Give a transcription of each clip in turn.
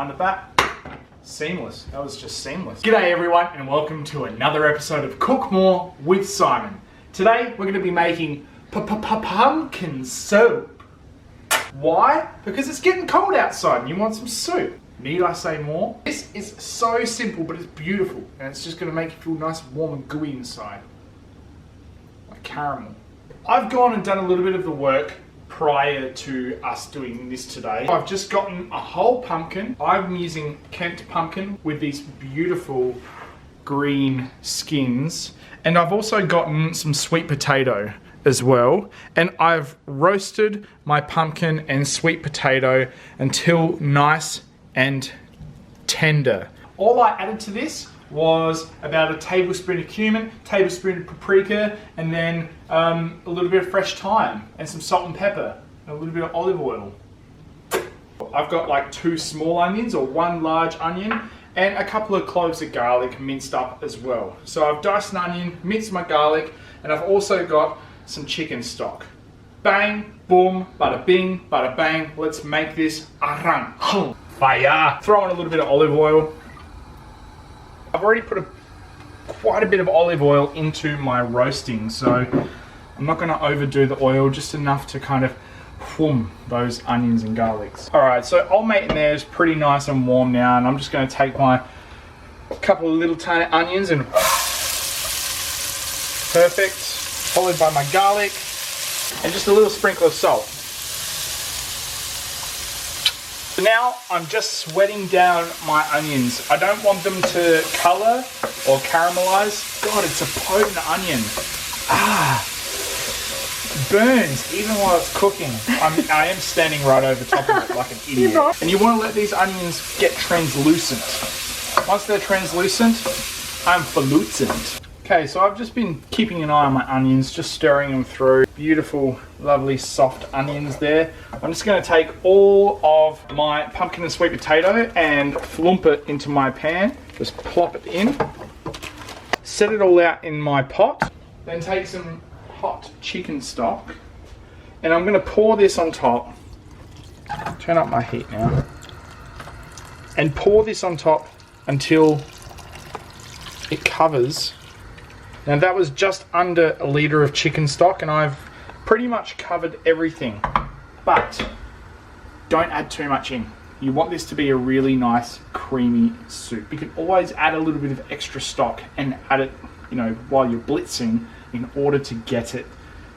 find that? Seamless. That was just seamless. G'day everyone and welcome to another episode of Cook More with Simon. Today we're going to be making pumpkin soup. Why? Because it's getting cold outside and you want some soup. Need I say more? This is so simple but it's beautiful and it's just going to make you feel nice and warm and gooey inside. Like caramel. I've gone and done a little bit of the work prior to us doing this today. I've just gotten a whole pumpkin. I'm using Kent pumpkin with these beautiful green skins. And I've also gotten some sweet potato as well. And I've roasted my pumpkin and sweet potato until nice and tender. All I added to this was about a tablespoon of cumin, tablespoon of paprika, and then a little bit of fresh thyme and some salt and pepper, and a little bit of olive oil. I've got like 2 small onions or 1 large onion and a couple of cloves of garlic minced up as well. So I've diced an onion, minced my garlic, and I've also got some chicken stock. Bang, boom, bada bing, bada bang. Let's make this arang. Fire. Throw in a little bit of olive oil. I've already put quite a bit of olive oil into my roasting, so I'm not going to overdo the oil, just enough to kind of those onions and garlics. Alright, so old mate in there is pretty nice and warm now, and I'm just going to take my couple of little tiny onions and perfect, followed by my garlic and just a little sprinkle of salt. So now I'm just sweating down my onions. I don't want them to colour or caramelize. God, it's a potent onion. Burns even while it's cooking. I am standing right over top of it like an idiot. And you want to let these onions get translucent. Once they're translucent, I'm falucent. Okay, so I've just been keeping an eye on my onions, just stirring them through. Beautiful, lovely, soft onions there. I'm just going to take all of my pumpkin and sweet potato and flump it into my pan. Just plop it in. Set it all out in my pot. Then take some hot chicken stock. And I'm going to pour this on top. Turn up my heat now. And pour this on top until it covers. Now that was just under a litre of chicken stock and I've pretty much covered everything. But don't add too much in. You want this to be a really nice creamy soup. You can always add a little bit of extra stock and add it, while you're blitzing in order to get it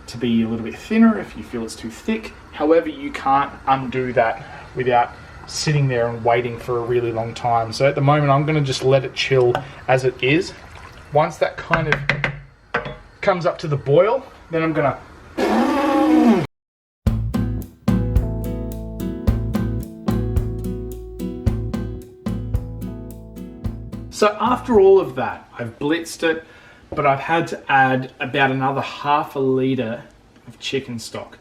to be a little bit thinner if you feel it's too thick. However, you can't undo that without sitting there and waiting for a really long time. So at the moment I'm going to just let it chill as it is. Once that kind of comes up to the boil, then I'm gonna So after all of that, I've blitzed it, but I've had to add about another ½ litre of chicken stock.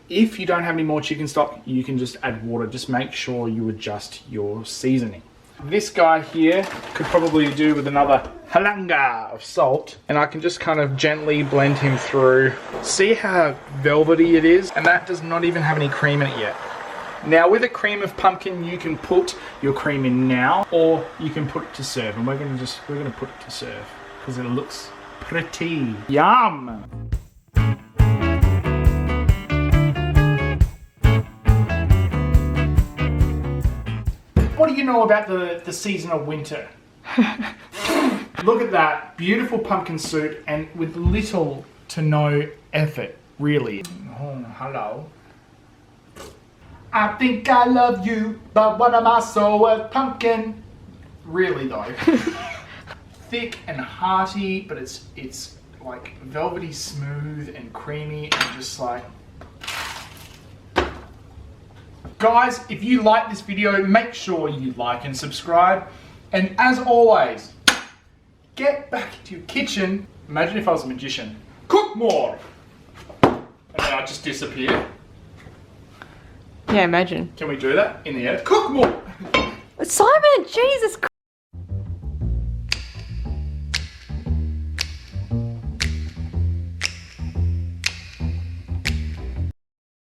If you don't have any more chicken stock, you can just add water. Just make sure you adjust your seasoning. This guy here could probably do with another halanga of salt, and I can just kind of gently blend him through. See how velvety it is? And that does not even have any cream in it yet. Now with a cream of pumpkin, you can put your cream in now, or you can put it to serve. And we're gonna put it to serve because it looks pretty. Yum! What do you know about the season of winter? Look at that, beautiful pumpkin soup and with little to no effort, really. Oh, hello. I think I love you, but what am I so a pumpkin? Really though. Thick and hearty, but it's like velvety smooth and creamy and just like... Guys, if you like this video, make sure you like and subscribe. And as always, get back into your kitchen. Imagine if I was a magician. Cook more! And then I just disappear. Yeah, imagine. Can we do that in the edit? Cook more! Simon, Jesus Christ!